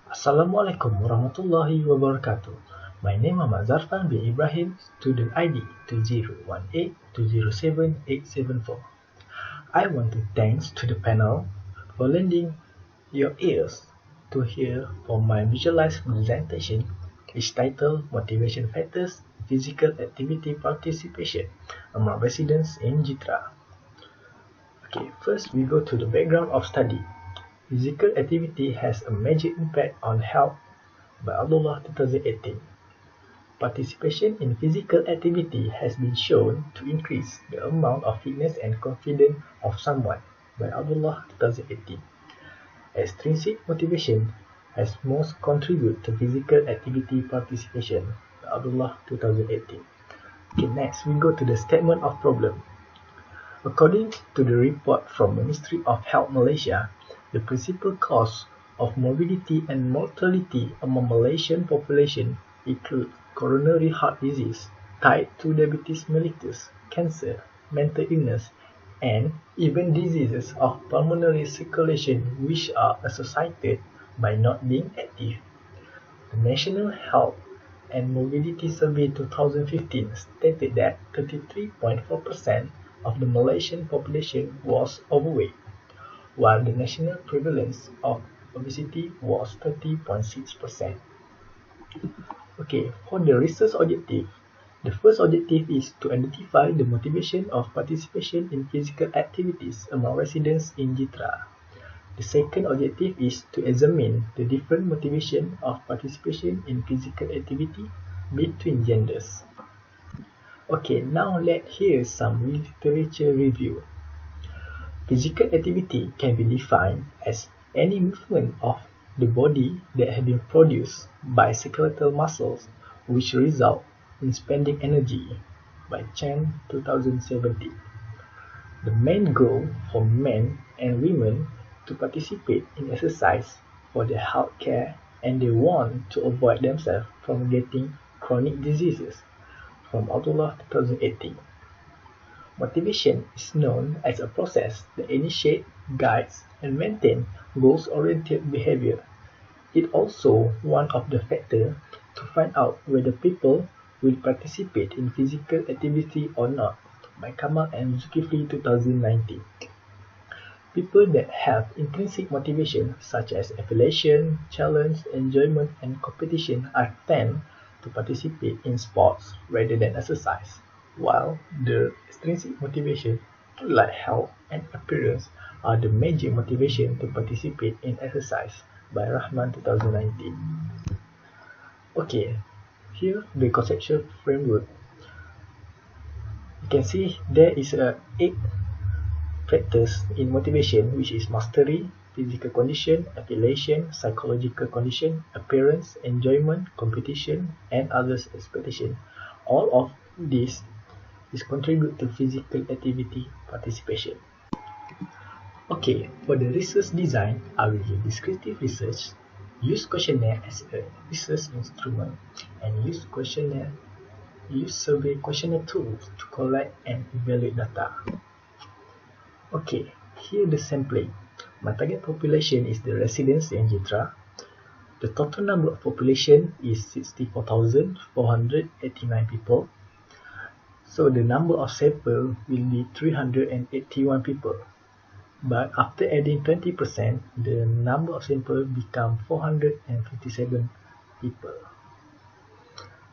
Assalamualaikum warahmatullahi wabarakatuh. My name is Zharfan bin Ibrahim, student ID 2018207874. I want to thanks to the panel for lending your ears to hear for my visualized presentation which titled Motivation Factors Physical Activity Participation among Residents in Jitra. Okay, first we go to the background of study. Physical activity has a major impact on health by Abdullah 2018. Participation in physical activity has been shown to increase the amount of fitness and confidence of someone by Abdullah 2018. Extrinsic motivation has most contributed to physical activity participation by Abdullah 2018. Okay, next we go to the statement of problem. According to the report from Ministry of Health Malaysia, the principal cause of morbidity and mortality among Malaysian population include coronary heart disease, type 2 diabetes mellitus, cancer, mental illness, and even diseases of pulmonary circulation which are associated by not being active. The National Health and Morbidity Survey 2015 stated that 33.4% of the Malaysian population was overweight, while the national prevalence of obesity was 30.6%. Okay, for the research objective, the first objective is to identify the motivation of participation in physical activities among residents in Jitra. The second objective is to examine the different motivation of participation in physical activity between genders. Okay, now let's hear some literature review. Physical activity can be defined as any movement of the body that has been produced by skeletal muscles which result in spending energy by Chen 2017. The main goal for men and women to participate in exercise for their health care and they want to avoid themselves from getting chronic diseases from Abdullah 2018. Motivation is known as a process that initiates, guides, and maintains goals-oriented behavior. It also one of the factors to find out whether people will participate in physical activity or not by Kamal and Zulkifli 2019. People that have intrinsic motivation such as affiliation, challenge, enjoyment, and competition are tend to participate in sports rather than exercise, while the extrinsic motivation like health and appearance are the major motivation to participate in exercise by Rahman 2019. Okay, here the conceptual framework. You can see there is a 8 factors in motivation which is mastery, physical condition, affiliation, psychological condition, appearance, enjoyment, competition, and others expectation. All of these is contribute to physical activity participation. Okay, for the research design, I will use descriptive research, use questionnaire as a research instrument, and use survey questionnaire tools to collect and evaluate data. Okay, here the sampling. My target population is the residents in Jitra. The total number of population is 64,489 people. So the number of sample will be 381 people. But after adding 20%, the number of sample become 457 people.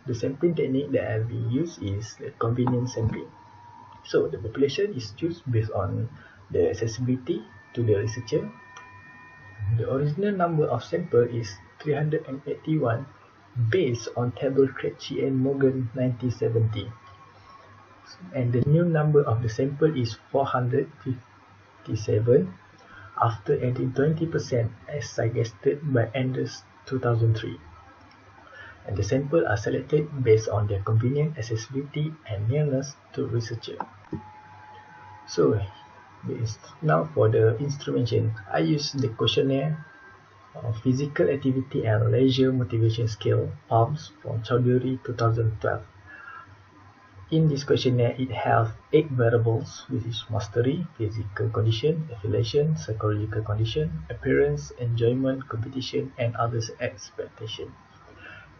The sampling technique that I will use is the convenience sampling. So the population is chosen based on the accessibility to the researcher. The original number of sample is 381 based on table Krejci and Morgan 1970. And the new number of the sample is 457 after adding 20% as suggested by Anders 2003. And the sample are selected based on their convenience, accessibility, and nearness to researcher. So now for the instrumentation, I use the questionnaire of physical activity and leisure motivation scale PALMS from Chowdhury 2012. In this questionnaire, it has 8 variables, which is mastery, physical condition, affiliation, psychological condition, appearance, enjoyment, competition, and others expectation.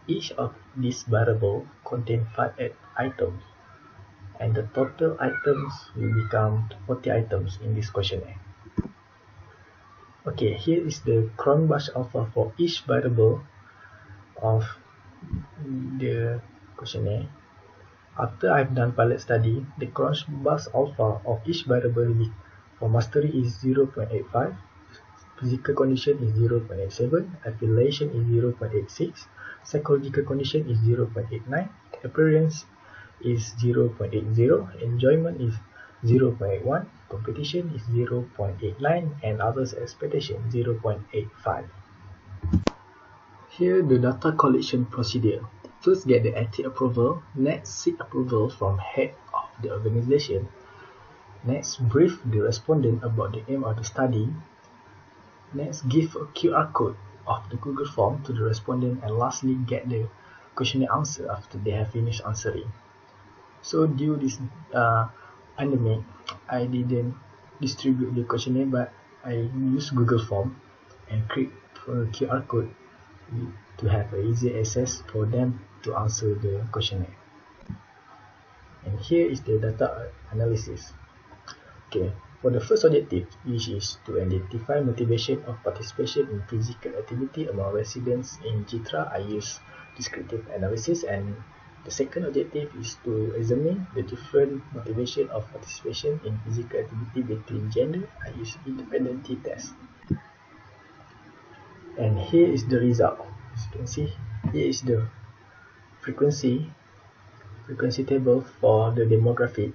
Each of these variables contain 5 items, and the total items will become 40 items in this questionnaire. Okay, here is the Cronbach alpha for each variable of the questionnaire. After I've done pilot study, the Cronbach alpha of each variable for mastery is 0.85, physical condition is 0.87, affiliation is 0.86, psychological condition is 0.89, appearance is 0.80, enjoyment is 0.81, competition is 0.89, and others expectation 0.85. Here the data collection procedure. First get the ethic approval, next seek approval from head of the organization, next brief the respondent about the aim of the study, next give a QR code of the Google form to the respondent, and lastly get the questionnaire answer after they have finished answering. So due this pandemic, I didn't distribute the questionnaire, but I used Google form and create a QR code to have easy access for them to answer the questionnaire. And here is the data analysis. Okay, for the first objective, which is to identify motivation of participation in physical activity among residents in JITRA, I use descriptive analysis, and the second objective is to examine the different motivation of participation in physical activity between gender. I use independent t-test. And here is the result. As you can see, here is the frequency table for the demographic.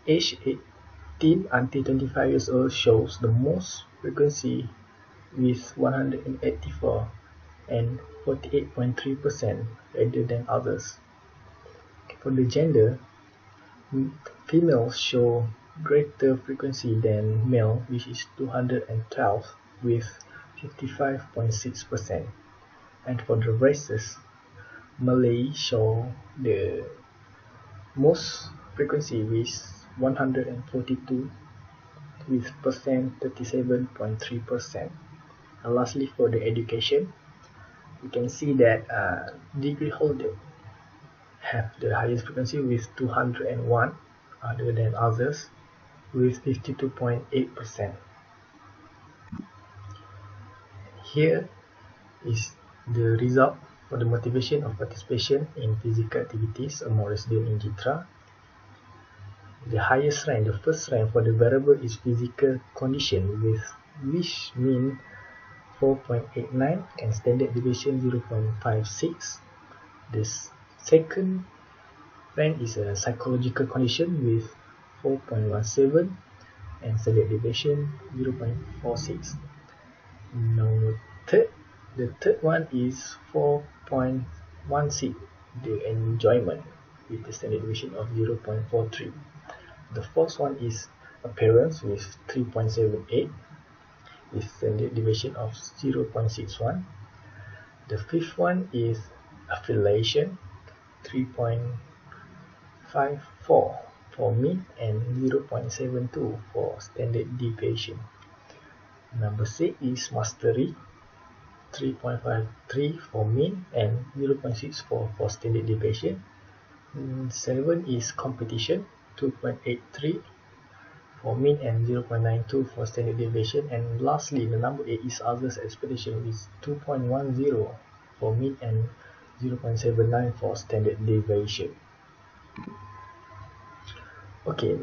Age 18 until 25 years old shows the most frequency with 184 and 48.3% rather than others. For the gender, females show greater frequency than male, which is 212 with 55.6%. And for the races, Malay show the most frequency with 142 with 37.3%. And lastly, for the education, you can see that degree holder have the highest frequency with 201 other than others with 52.8%. Here is the result for the motivation of participation in physical activities among residents in JITRA. The highest rank, the first rank for the variable is physical condition with which mean 4.89 and standard deviation 0.56. The second rank is a psychological condition with 4.17 and standard deviation 0.46. Now the third one is 4.16, the enjoyment with the standard deviation of 0.43. The fourth one is appearance with 3.78 with standard deviation of 0.61. The fifth one is affiliation, 3.54 for mean and 0.72 for standard deviation. Number 6 is mastery, 3.53 for mean and 0.64 for standard deviation. 7 is competition, 2.83 for mean and 0.92 for standard deviation. And lastly, the number 8 is others expectation with 2.10 for mean and 0.79 for standard deviation. Okay,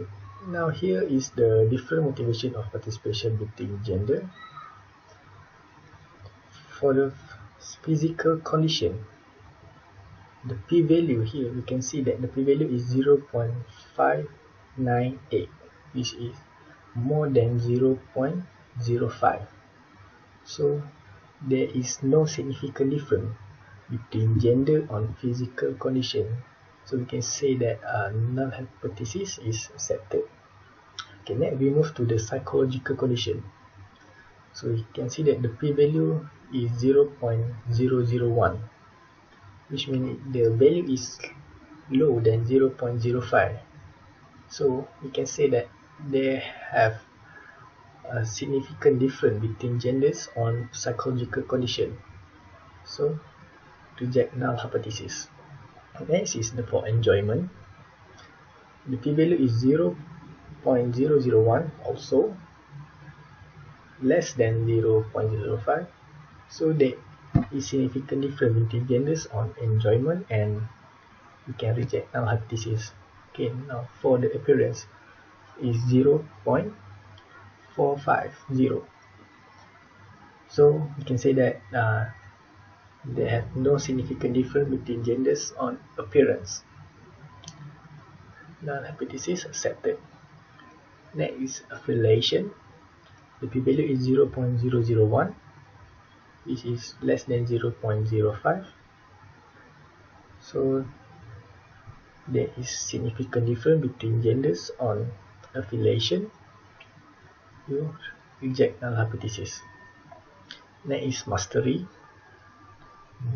now here is the different motivation of participation between gender. For the physical condition, the p-value here, we can see that the p-value is 0.598, which is more than 0.05. So there is no significant difference between gender on physical condition. So we can say that null hypothesis is accepted. Okay, next we move to the psychological condition. So you can see that the p-value is 0.001, which means the value is low than 0.05. So we can say that they have a significant difference between genders on psychological condition. So reject null hypothesis. Next is the for enjoyment. The p-value is 0.001, also less than 0.005. So there is significant difference between genders on enjoyment, and we can reject null hypothesis. Okay, now for the appearance is 0.450. So we can say that they have no significant difference between genders on appearance. Null hypothesis accepted. Next is affiliation. The p-value is 0.001, which is less than 0.05. So there is significant difference between genders on affiliation. You reject null hypothesis. Next is mastery.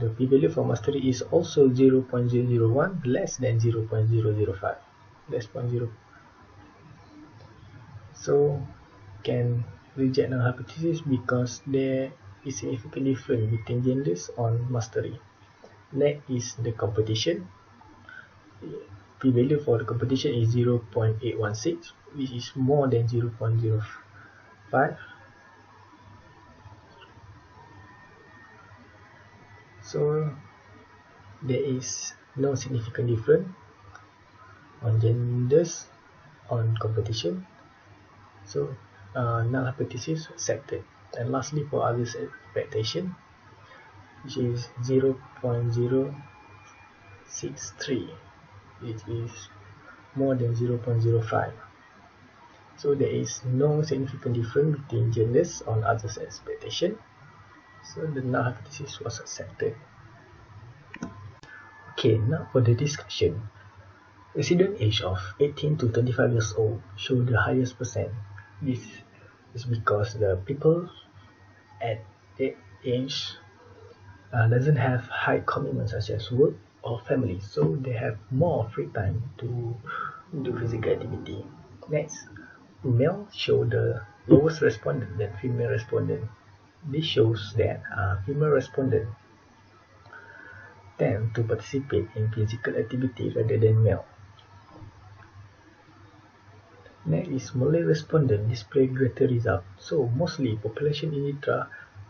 The p-value for mastery is also 0.001, less than 0.005. Less than 0. So can reject null hypothesis because there is significant difference between genders on mastery. Next is the competition. P-value for the competition is 0.816, which is more than 0.05. So there is no significant difference on genders on competition. So null hypothesis accepted. And lastly, for others expectation, which is 0.063, which is more than 0.05. So there is no significant difference between genders on others expectation. So the null hypothesis was accepted. Okay, now for the discussion. Resident age of 18 to 25 years old show the highest percent. This is because the people at that age doesn't have high commitments such as work or family, so they have more free time to do physical activity. Next, male show the lowest respondent than female respondent. This shows that female respondent tend to participate in physical activity rather than male. Next is Malay respondent display greater result. So mostly population in Mitra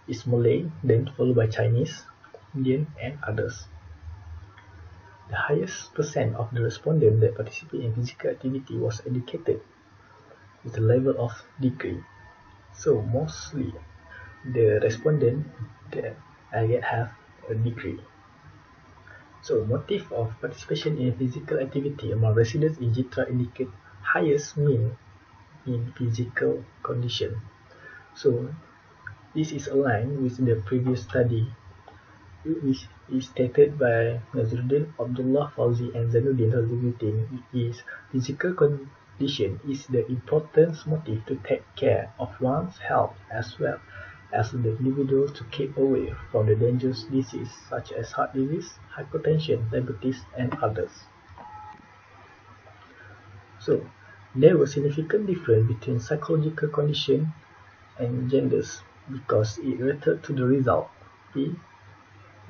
is Malay, then followed by Chinese, Indian and others. The highest percent of the respondent that participate in physical activity was educated with a level of degree. So mostly the respondent that have a degree. So motive of participation in physical activity among residents in Jitra indicate highest mean in physical condition. So this is aligned with the previous study, which is stated by Nazruddin, Abdullah Fauzi and Zainuddin Hazimuddin. Is physical condition is the important motive to take care of one's health as well as the individual to keep away from the dangerous diseases such as heart disease, hypertension, diabetes and others. So there was significant difference between psychological condition and genders because it related to the result P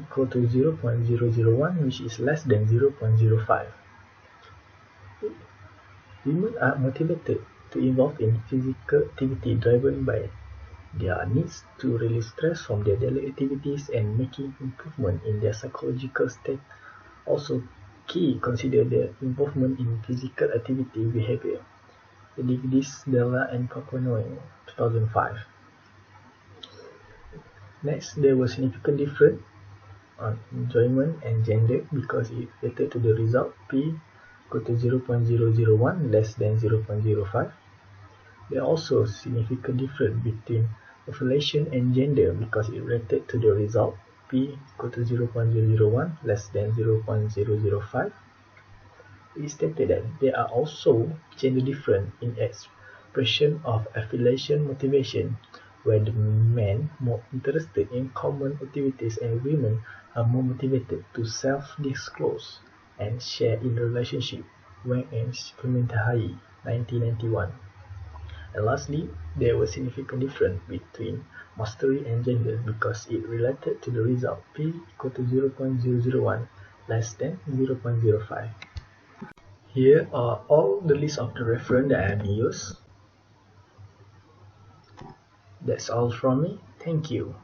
equal to 0.001, which is less than 0.05. Women are motivated to involve in physical activity driven by their needs to release stress from their daily activities and making improvement in their psychological state. Also, key consider their involvement in physical activity behavior. Digdis, Della and Paponoy, 2005. Next, there was significant difference on enjoyment and gender because it related to the result P equal to 0.001 less than 0.05. There are also significant difference between affiliation and gender because it related to the result P equal to 0.001 less than 0.005. It is stated that there are also gender difference in expression of affiliation motivation, where the men more interested in common activities and women are more motivated to self-disclose and share in the relationship when in Kementerian 1991. And lastly, there was significant difference between mastery and gender because it related to the result P equal to 0.001 less than 0.05. Here are all the list of the reference that I have used. That's all from me. Thank you.